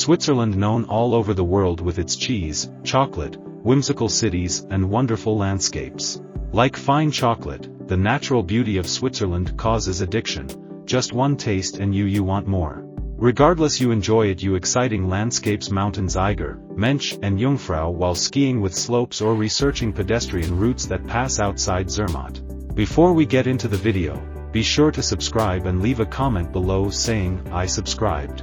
Switzerland, known all over the world with its cheese, chocolate, whimsical cities, and wonderful landscapes. Like fine chocolate, the natural beauty of Switzerland causes addiction. Just one taste and you want more. Regardless, you enjoy it. You exciting landscapes, mountains, Eiger, Mönch and Jungfrau, while skiing with slopes or researching pedestrian routes that pass outside Zermatt. Before we get into the video, be sure to subscribe and leave a comment below saying, "I subscribed."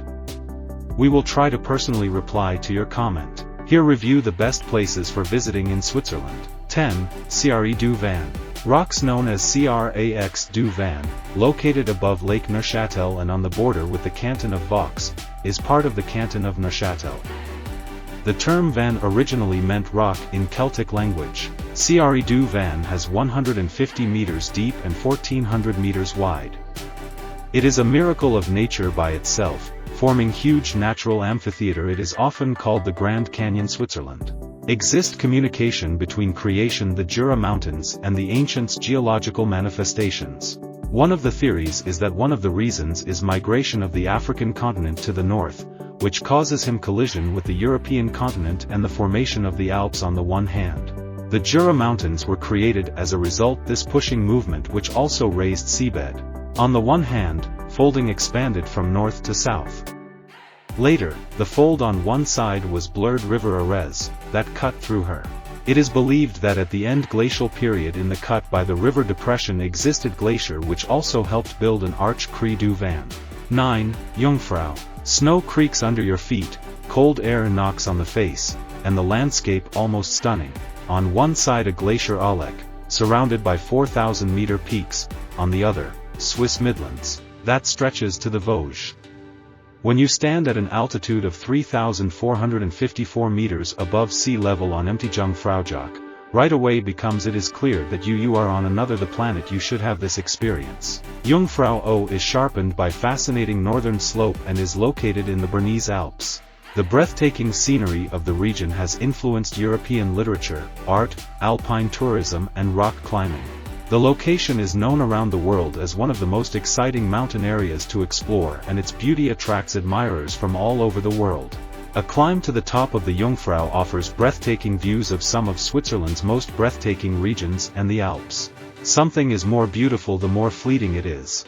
We will try to personally reply to your comment. Here review the best places for visiting in Switzerland. 10. Cre du Van. Rocks known as Crax du Van, located above Lake Neuchâtel and on the border with the canton of Vaux, is part of the canton of Neuchâtel. The term van originally meant rock in Celtic language. Cre du Van has 150 meters deep and 1,400 meters wide. It is a miracle of nature by itself, forming huge natural amphitheater. It is often called the Grand Canyon Switzerland. Exist communication between creation, the Jura Mountains, and the ancients' geological manifestations. One of the theories is that one of the reasons is migration of the African continent to the north, which causes him collision with the European continent and the formation of the Alps on the one hand. The Jura Mountains were created as a result this pushing movement, which also raised seabed. On the one hand, folding expanded from north to south. Later, the fold on one side was blurred river Arez, that cut through her. It is believed that at the end glacial period in the cut by the river depression existed glacier, which also helped build an arch Cre du Van. 9. Jungfrau. Snow creaks under your feet, cold air knocks on the face, and the landscape almost stunning. On one side a glacier Alec, surrounded by 4,000-meter peaks, on the other, Swiss Midlands, that stretches to the Vosges. When you stand at an altitude of 3,454 meters above sea level on empty Jungfraujoch, right away becomes it is clear that you are on another the planet. You should have this experience. Jungfrau is sharpened by fascinating northern slope and is located in the Bernese Alps. The breathtaking scenery of the region has influenced European literature, art, alpine tourism and rock climbing. The location is known around the world as one of the most exciting mountain areas to explore, and its beauty attracts admirers from all over the world. A climb to the top of the Jungfrau offers breathtaking views of some of Switzerland's most breathtaking regions and the Alps. Something is more beautiful the more fleeting it is.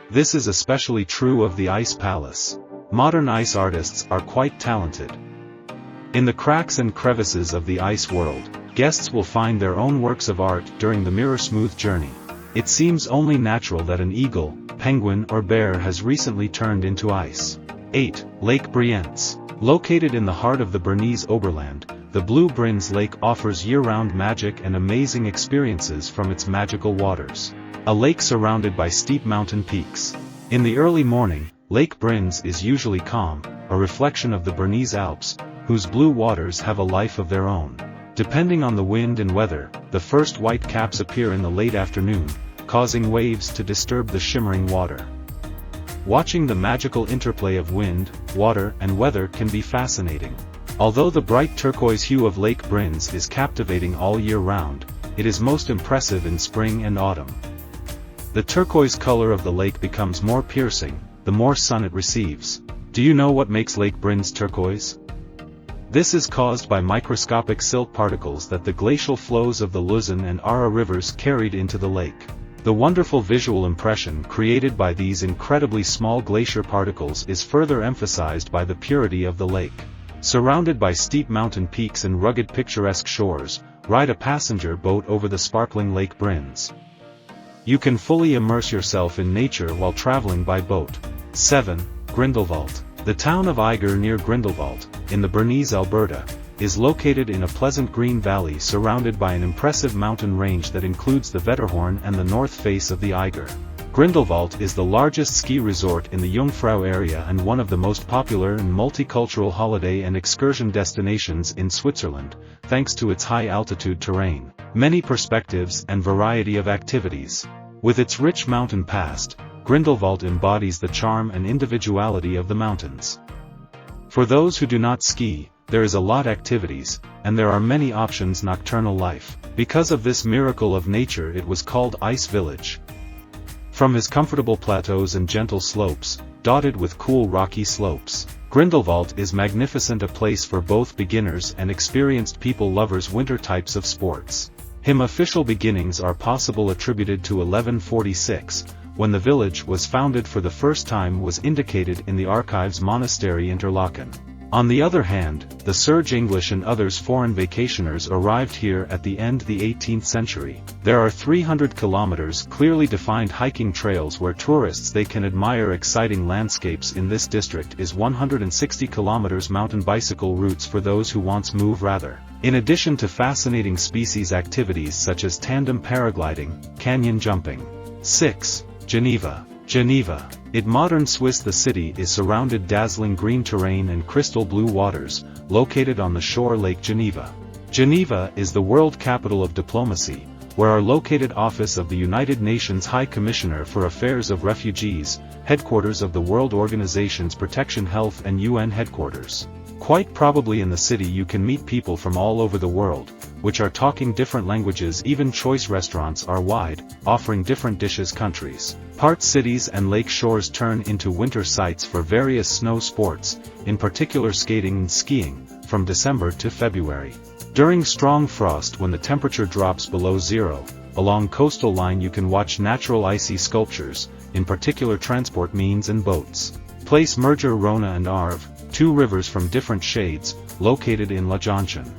This is especially true of the Ice Palace. Modern ice artists are quite talented. In the cracks and crevices of the ice world, guests will find their own works of art during the mirror-smooth journey. It seems only natural that an eagle, penguin or bear has recently turned into ice. 8. Lake Brienz. Located in the heart of the Bernese Oberland, the Blue Brinz Lake offers year-round magic and amazing experiences from its magical waters. A lake surrounded by steep mountain peaks. In the early morning, Lake Brinz is usually calm, a reflection of the Bernese Alps, whose blue waters have a life of their own. Depending on the wind and weather, the first white caps appear in the late afternoon, causing waves to disturb the shimmering water. Watching the magical interplay of wind, water and weather can be fascinating. Although the bright turquoise hue of Lake Brinz is captivating all year round, it is most impressive in spring and autumn. The turquoise color of the lake becomes more piercing, the more sun it receives. Do you know what makes Lake Brinz turquoise? This is caused by microscopic silt particles that the glacial flows of the Luzern and Ara rivers carried into the lake. The wonderful visual impression created by these incredibly small glacier particles is further emphasized by the purity of the lake. Surrounded by steep mountain peaks and rugged picturesque shores, ride a passenger boat over the sparkling Lake Brinz. You can fully immerse yourself in nature while traveling by boat. 7. Grindelwald. The town of Eiger near Grindelwald, in the Bernese Alberta, is located in a pleasant green valley surrounded by an impressive mountain range that includes the Wetterhorn and the north face of the Eiger. Grindelwald is the largest ski resort in the Jungfrau area and one of the most popular and multicultural holiday and excursion destinations in Switzerland, thanks to its high-altitude terrain, many perspectives and variety of activities. With its rich mountain past, Grindelwald embodies the charm and individuality of the mountains. For those who do not ski, there is a lot activities, and there are many options nocturnal life. Because of this miracle of nature it was called Ice Village. From his comfortable plateaus and gentle slopes, dotted with cool rocky slopes, Grindelwald is magnificent, a place for both beginners and experienced people lovers winter types of sports. Him official beginnings are possible attributed to 1146, when the village was founded for the first time was indicated in the archives Monastery Interlaken. On the other hand, the Serge English and others foreign vacationers arrived here at the end of the 18th century. There are 300 kilometers clearly defined hiking trails where tourists they can admire exciting landscapes. In this district is 160 kilometers mountain bicycle routes for those who wants move rather. In addition to fascinating species activities such as tandem paragliding, canyon jumping. 6. Geneva. Geneva. In modern Swiss, the city is surrounded dazzling green terrain and crystal blue waters, located on the shore Lake Geneva. Geneva is the world capital of diplomacy, where are located office of the United Nations High Commissioner for Affairs of Refugees, headquarters of the World Organization's Protection Health and UN headquarters. Quite probably in the city you can meet people from all over the world, which are talking different languages. Even choice restaurants are wide, offering different dishes countries. Part cities and lake shores turn into winter sites for various snow sports, in particular skating and skiing, from December to February. During strong frost when the temperature drops below zero, along coastal line you can watch natural icy sculptures, in particular transport means and boats. Place merger Rhône and Arve, two rivers from different shades, located in La Jonction.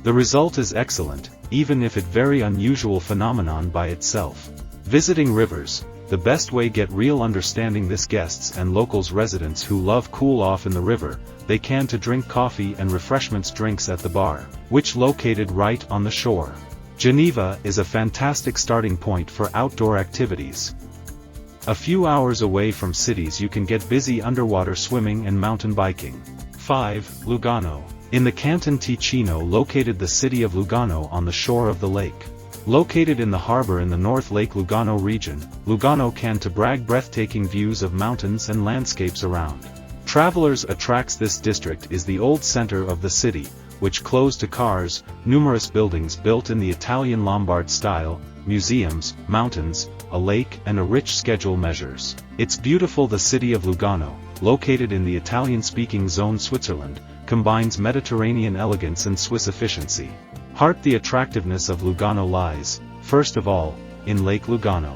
The result is excellent, even if it very unusual phenomenon by itself. Visiting rivers, the best way get real understanding this guests and locals residents who love cool off in the river, they can to drink coffee and refreshments drinks at the bar, which located right on the shore. Geneva is a fantastic starting point for outdoor activities. A few hours away from cities you can get busy underwater swimming and mountain biking. 5. Lugano. In the Canton Ticino located the city of Lugano on the shore of the lake. Located in the harbor in the North Lake Lugano region, Lugano can to brag breathtaking views of mountains and landscapes around. Travelers attracts this district is the old center of the city, which closed to cars, numerous buildings built in the Italian Lombard style, museums, mountains, a lake and a rich schedule measures. It's beautiful. The city of Lugano, located in the Italian-speaking zone Switzerland, combines Mediterranean elegance and Swiss efficiency. The attractiveness of Lugano lies, first of all, in Lake Lugano.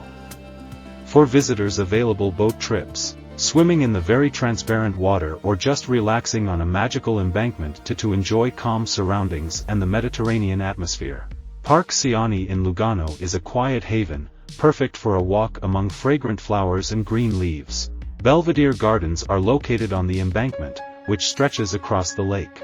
For visitors available boat trips, swimming in the very transparent water or just relaxing on a magical embankment to enjoy calm surroundings and the Mediterranean atmosphere. Park Siani in Lugano is a quiet haven, perfect for a walk among fragrant flowers and green leaves. Belvedere Gardens are located on the embankment, which stretches across the lake.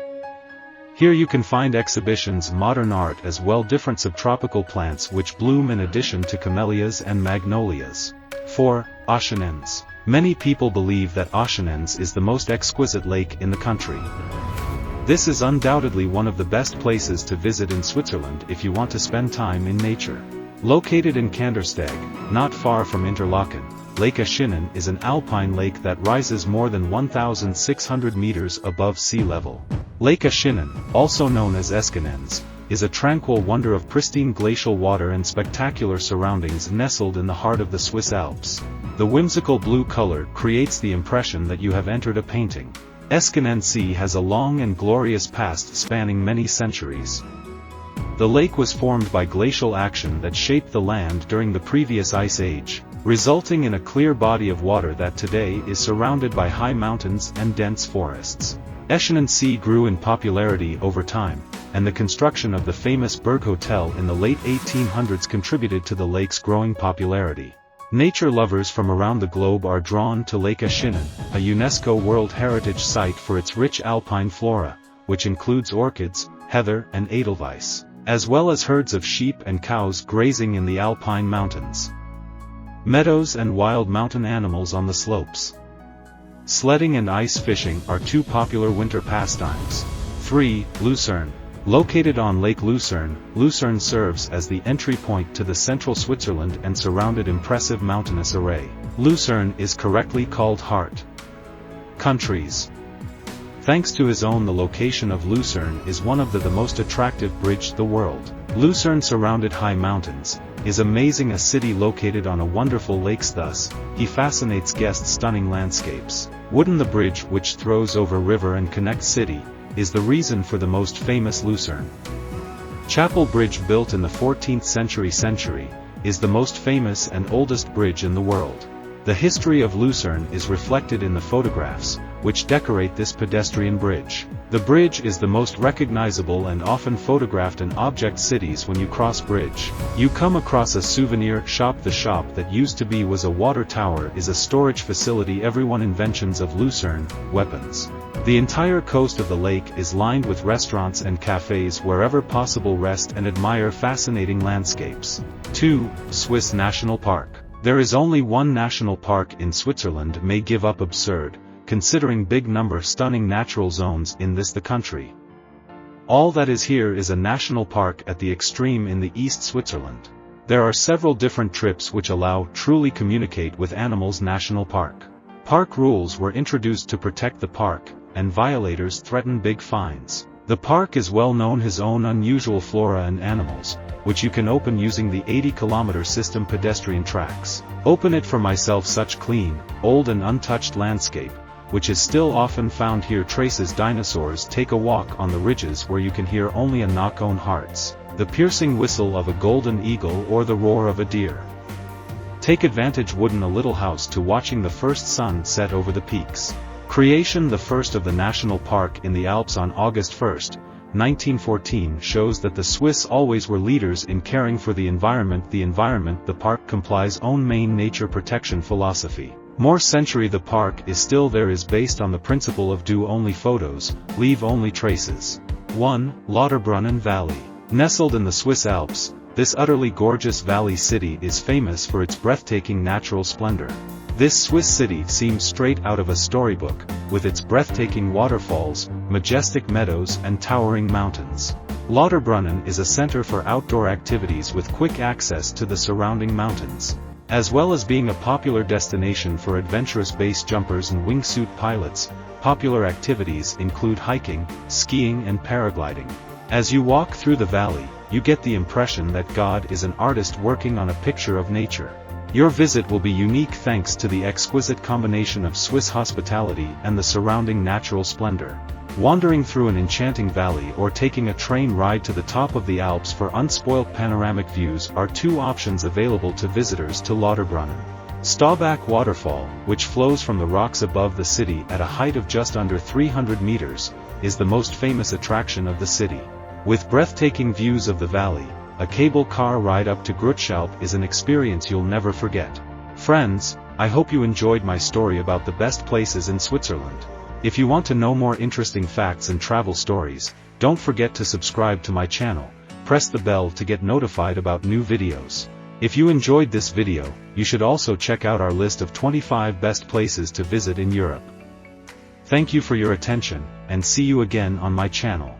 Here you can find exhibitions, modern art as well different subtropical plants which bloom in addition to camellias and magnolias. 4. Oschenens. Many people believe that Oschenens is the most exquisite lake in the country. This is undoubtedly one of the best places to visit in Switzerland if you want to spend time in nature. Located in Kandersteg, not far from Interlaken, Lake Oschenen is an alpine lake that rises more than 1,600 meters above sea level. Lake Oschenen, also known as Eskenens, is a tranquil wonder of pristine glacial water and spectacular surroundings nestled in the heart of the Swiss Alps. The whimsical blue color creates the impression that you have entered a painting. Eskenen Sea has a long and glorious past spanning many centuries. The lake was formed by glacial action that shaped the land during the previous ice age, resulting in a clear body of water that today is surrounded by high mountains and dense forests. Oschenen Sea grew in popularity over time, and the construction of the famous Berg Hotel in the late 1800s contributed to the lake's growing popularity. Nature lovers from around the globe are drawn to Lake Oschenen, a UNESCO World Heritage Site for its rich alpine flora, which includes orchids, heather and edelweiss, as well as herds of sheep and cows grazing in the alpine mountains. Meadows and wild mountain animals on the slopes. Sledding and ice fishing are two popular winter pastimes. 3. Lucerne. Located on Lake Lucerne, Lucerne serves as the entry point to the central Switzerland and surrounded impressive mountainous array. Lucerne is correctly called Heart. Countries. Thanks to his own, the location of Lucerne is one of the most attractive bridge in the world. Lucerne, surrounded high mountains, is amazing, a city located on a wonderful lakes, thus, he fascinates guests' stunning landscapes. Wooden, the bridge which throws over river and connects city, is the reason for the most famous Lucerne Chapel Bridge, built in the 14th century, is the most famous and oldest bridge in the world. The history of Lucerne is reflected in the photographs, which decorate this pedestrian bridge. The bridge is the most recognizable and often photographed an object cities. When you cross bridge, you come across a souvenir shop. The shop that used to be was a water tower is a storage facility. Everyone inventions of Lucerne, weapons. The entire coast of the lake is lined with restaurants and cafes. Wherever possible, rest and admire fascinating landscapes. 2. Swiss National Park. There is only one national park in Switzerland. May give up absurd, considering big number stunning natural zones in the country. All that is here is a national park at the extreme in the East Switzerland. There are several different trips which allow truly communicate with animals. National Park. Park rules were introduced to protect the park, and violators threaten big fines. The park is well known his own unusual flora and animals, which you can open using the 80-kilometer system pedestrian tracks. Open it for myself. Such clean, old and untouched landscape, which is still often found here. Traces dinosaurs. Take a walk on the ridges where you can hear only a knock on hearts, the piercing whistle of a golden eagle or the roar of a deer. Take advantage. Wooden, a little house to watching the first sun set over the peaks. Creation. The first of the national park in the Alps on August 1, 1914 shows that the Swiss always were leaders in caring for the environment. The park complies own main nature protection philosophy. More century. The park is still there, is based on the principle of do only photos, leave only traces. 1. Lauterbrunnen Valley. Nestled in the Swiss Alps, this utterly gorgeous valley city is famous for its breathtaking natural splendor. This Swiss city seems straight out of a storybook, with its breathtaking waterfalls, majestic meadows and towering mountains. Lauterbrunnen is a center for outdoor activities with quick access to the surrounding mountains, as well as being a popular destination for adventurous base jumpers and wingsuit pilots. Popular activities include hiking, skiing and paragliding. As you walk through the valley, you get the impression that God is an artist working on a picture of nature. Your visit will be unique thanks to the exquisite combination of Swiss hospitality and the surrounding natural splendor. Wandering through an enchanting valley or taking a train ride to the top of the Alps for unspoiled panoramic views are two options available to visitors to Lauterbrunnen. Staubach Waterfall, which flows from the rocks above the city at a height of just under 300 meters, is the most famous attraction of the city. With breathtaking views of the valley, a cable car ride up to Grutschalp is an experience you'll never forget. Friends, I hope you enjoyed my story about the best places in Switzerland. If you want to know more interesting facts and travel stories, don't forget to subscribe to my channel. Press the bell to get notified about new videos. If you enjoyed this video, you should also check out our list of 25 best places to visit in Europe. Thank you for your attention, and see you again on my channel.